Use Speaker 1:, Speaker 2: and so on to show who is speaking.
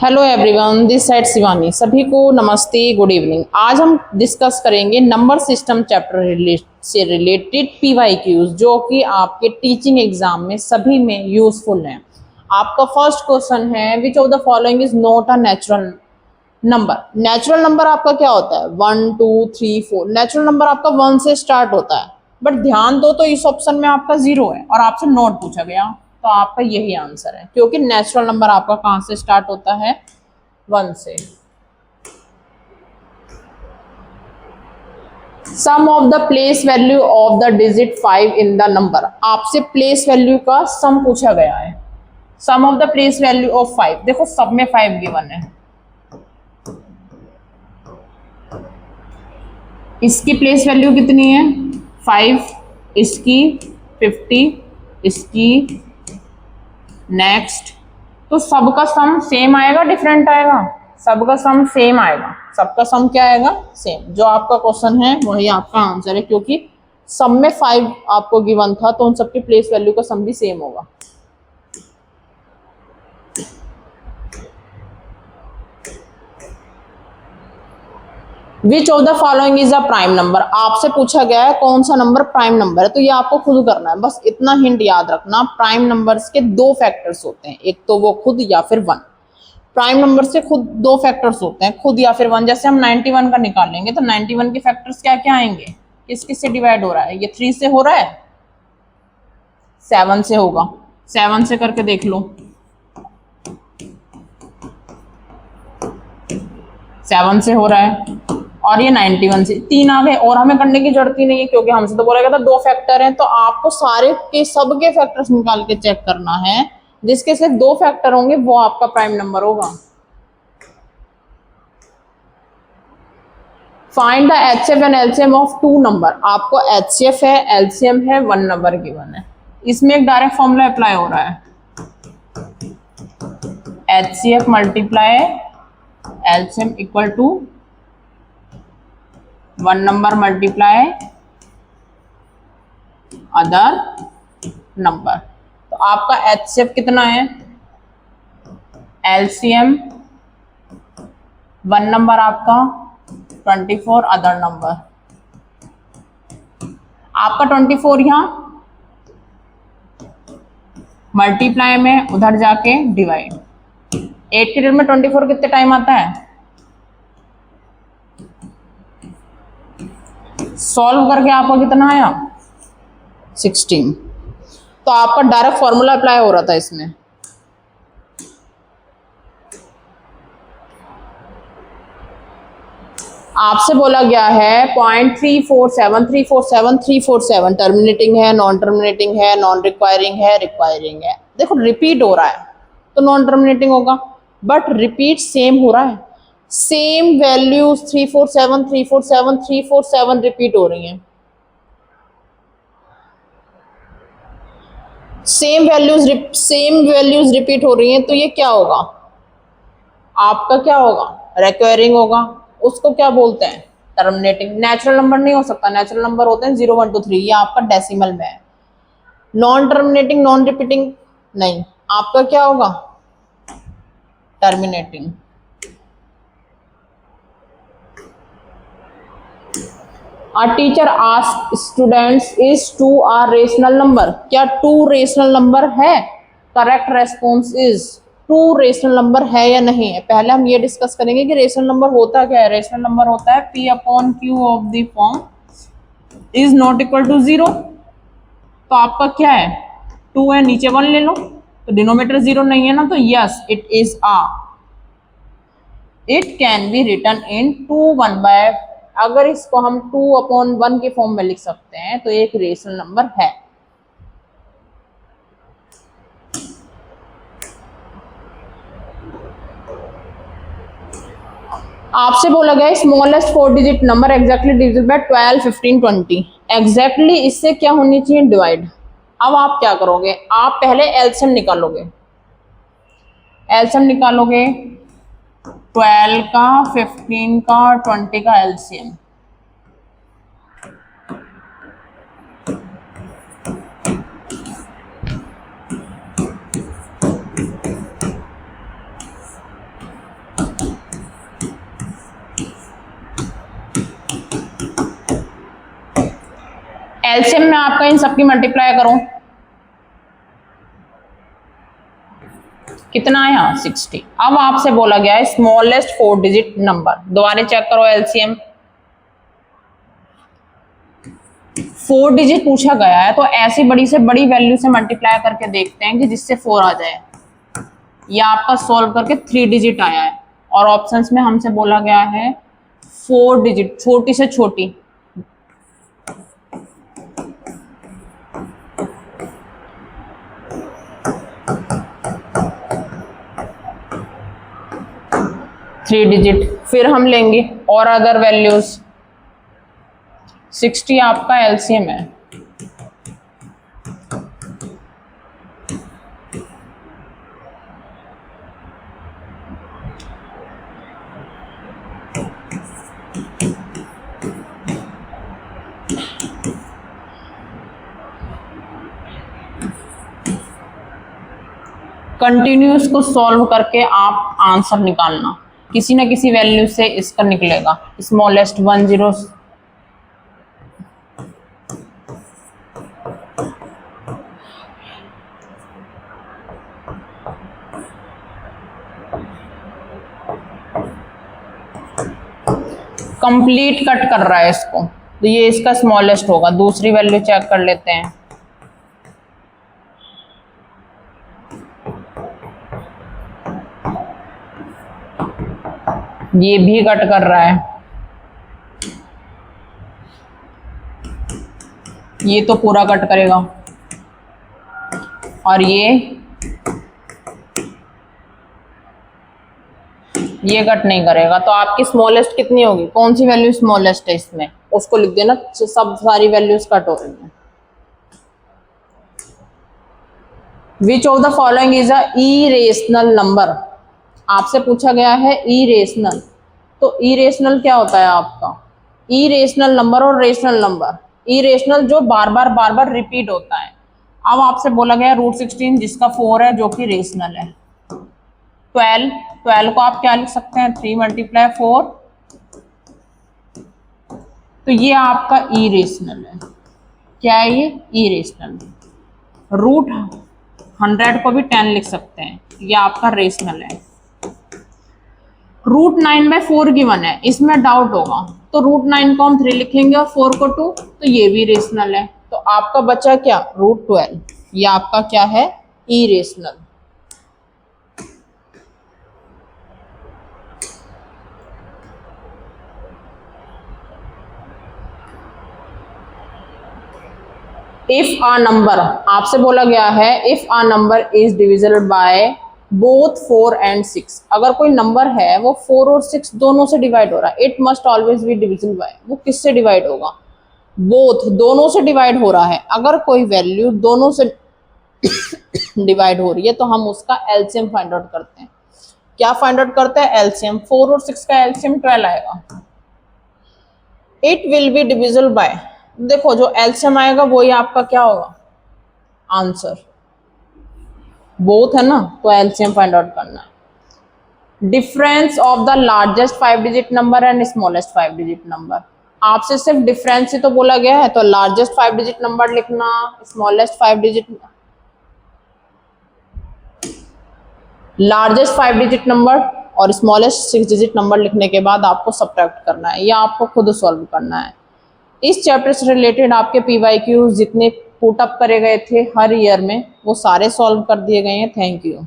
Speaker 1: Hello everyone, this side Shivani. सभी को नमस्ते, गुड इवनिंग। आज हम डिस्कस करेंगे नंबर सिस्टम चैप्टर से रिलेटेड पीवाईक्यूज, जो कि आपके टीचिंग एग्जाम में सभी में यूजफुल हैं। आपका फर्स्ट क्वेश्चन है, which of the following is not a natural number. Natural number आपका क्या होता है? 1 2 3 4। नेचुरल नंबर आपका 1 से स्टार्ट होता है, बट ध्यान दो तो इस ऑप्शन में आपका 0 है और आपसे नोट पूछा गया, तो आपका यही आंसर है, क्योंकि नेचुरल नंबर आपका कहां से स्टार्ट होता है? 1 से। Sum of the place value of the digit 5 in the number. आपसे प्लेस वैल्यू का सम पूछा गया है। Sum of the place value of 5। देखो सब में 5 गिवन है। इसकी प्लेस वैल्यू कितनी है? 5। इसकी 50। इसकी नेक्स्ट। तो सबका सम सेम आएगा, डिफरेंट आएगा? सबका सम सेम आएगा। सबका सम क्या आएगा? सेम। जो आपका क्वेश्चन है वही आपका आंसर है, क्योंकि सम में 5 आपको गिवन था, तो उन सबकी प्लेस वैल्यू का सम भी सेम होगा। Which of the following is a prime number. आपसे पूछा गया है कौन सा नंबर प्राइम नंबर है, तो ये आपको खुद करना है। बस इतना हिंट याद रखना, प्राइम नंबर्स के 2 फैक्टर्स होते हैं, एक तो वो खुद या फिर 1। प्राइम नंबर से खुद 2 फैक्टर्स होते हैं, खुद या फिर 1। जैसे हम 91 का निकालेंगे तो 91 के फैक्टर्स क्या क्या आएंगे? किस किस से डिवाइड हो रहा है? ये 3 से हो रहा है, 7 से होगा। 7 से करके देख लो, 7 से हो रहा है। और ये 91 से 3 आ गए, और हमें करने की जरूरत ही नहीं है, क्योंकि हमसे तो बोला गया था 2 फैक्टर हैं। तो आपको सारे के सबके फैक्टर्स निकाल के चेक करना है। जिसके सिर्फ 2 फैक्टर होंगे वो आपका प्राइम नंबर होगा। Find the HCF and LCM of 2 number. आपको HCF है, LCM है, 1 नंबर गिवन है। इसमें एक डायरेक्ट फॉर्मूला अप्लाई हो रहा है, HCF multiply LCM equal to 1 number multiply other number. तो आपका HCF कितना है? LCM 1 नंबर आपका 24, अदर नंबर आपका 24, यहां मल्टीप्लाई में, उधर जाके डिवाइड। 8 के डेट में 24 कितने टाइम आता है? सॉल्व करके आपका कितना आया? 16। तो आपका डायरेक्ट फॉर्मूला अप्लाई हो रहा था इसमें। आपसे बोला गया है 0.347 347 347 टर्मिनेटिंग है, नॉन टर्मिनेटिंग है, नॉन रिक्वायरिंग है, रिक्वायरिंग है। देखो रिपीट हो रहा है तो नॉन टर्मिनेटिंग होगा, बट रिपीट सेम हो रहा है। सेम वैल्यूज 347 347 347 रिपीट हो रही हैं। सेम वैल्यूज रिपीट हो रही हैं, तो ये क्या होगा? आपका क्या होगा? रिक्वायरिंग होगा। उसको क्या बोलते हैं? टर्मिनेटिंग। नेचुरल नंबर नहीं हो सकता, नेचुरल नंबर होते हैं 0 1 2 3, ये आपका डेसिमल में है। नॉन टर्मिनेटिंग, नॉन रिपीटिंग नहीं, आपका क्या होगा? Terminating. A teacher asks students, is 2 a rational number? क्या 2 रेशनल नंबर है? Correct response is 2 rational number है या नहीं है। पहले हम ये डिस्कस करेंगे कि रेशनल नंबर होता क्या है। रेशनल नंबर होता है P/Q of the form is not equal to 0। तो आपका क्या है? 2 है, नीचे 1 ले लो, तो डिनोमिनेटर 0 नहीं है ना, तो yes it is it can be written in 2 1 by. अगर इसको हम 2/1 के फॉर्म में लिख सकते हैं तो एक रेशनल नंबर है। आपसे बोला गया smallest 4 digit number exactly divisible by 12 15 20। Exactly इससे क्या होनी चाहिए? डिवाइड। अब आप क्या करोगे? आप पहले एलसीएम निकालोगे। एलसीएम निकालोगे 12 का, 15 का, 20 का एलसीएम। एलसीएम में आपका इन सबकी मल्टीप्लाई करो, कितना आया 60। अब आपसे बोला गया है स्मॉलेस्ट 4 डिजिट नंबर, दोबारा चेक करो एलसीएम। 4 डिजिट पूछा गया है तो ऐसी बड़ी से बड़ी वैल्यू से मल्टीप्लाई करके देखते हैं कि जिससे 4 आ जाए। या आपका सॉल्व करके 3 डिजिट आया है और ऑप्शंस में हमसे बोला गया है 4 डिजिट, छोटी से छोटी। थ्री डिजिट, फिर हम लेंगे और अदर वैल्यूज। 60 आपका एलसीएम है। कंटिन्यूस को सॉल्व करके आप आंसर निकालना, किसी ना किसी वैल्यू से इसका निकलेगा। स्मॉलेस्ट 10 कंप्लीट कट कर रहा है इसको, तो ये इसका स्मॉलेस्ट होगा। दूसरी वैल्यू चेक कर लेते हैं। ये भी कट कर रहा है, ये तो पूरा कट करेगा और ये कट नहीं करेगा। तो आपकी स्मॉलेस्ट कितनी होगी, कौन सी वैल्यू स्मॉलेस्ट है इसमें, उसको लिख देना। सब सारी वैल्यूज कट हो रही हैं। Which of the following is a irrational number, आपसे पूछा गया है इरेशनल। तो इरेशनल क्या होता है आपका, इरेशनल नंबर और रेशनल नंबर। इरेशनल जो बार बार रिपीट होता है। अब आपसे बोला गया √16 जिसका 4 है, जो कि रेशनल है। 12 को आप क्या लिख सकते हैं, 3 × 4। तो ये आपका इरेशनल है। क्या है ये, इरेशनल। √100 को भी 10 लिख सकते हैं, ये आपका रेशनल है। √9/4 गिवन है, इसमें डाउट होगा, तो √9 को हम 3 लिखेंगे और 4 को 2, तो ये भी रेशनल है। तो आपका बचा क्या, √12, ये आपका क्या है, इरेशनल। इफ अ नंबर, आपसे बोला गया है if a number is divisible by both 4 and 6, अगर कोई नंबर है वो 4 और 6 दोनों से डिवाइड हो रहा है, it must always be divisible by, वो किससे डिवाइड होगा, बोथ, दोनों से डिवाइड हो रहा है। अगर कोई वैल्यू दोनों से डिवाइड हो रही है तो हम उसका एलसीएम फाइंड आउट करते हैं। क्या फाइंड आउट करते हैं, एलसीएम। 4 और 6 का एलसीएम 12 आएगा। It will be divisible by, देखो जो एलसीएम आएगा वही आपका क्या होगा, आंसर। बोथ है ना, तो एलसीएम फाइंड आउट करना है। Difference of the largest 5 digit number and smallest 5 digit number, आपसे सिर्फ डिफरेंस ही तो बोला गया है, तो लार्जेस्ट 5 डिजिट नंबर लिखना, smallest 5 digit, largest 5 digit number और स्मॉलेस्ट 6 डिजिट नंबर लिखने के बाद आपको सब्ट्रैक्ट करना है, या आपको खुद सॉल्व करना है। इस चैप्टर से रिलेटेड आपके PYQ जितने पुटअप करे गए थे हर ईयर में, वो सारे सॉल्व कर दिए गए हैं। Thank you.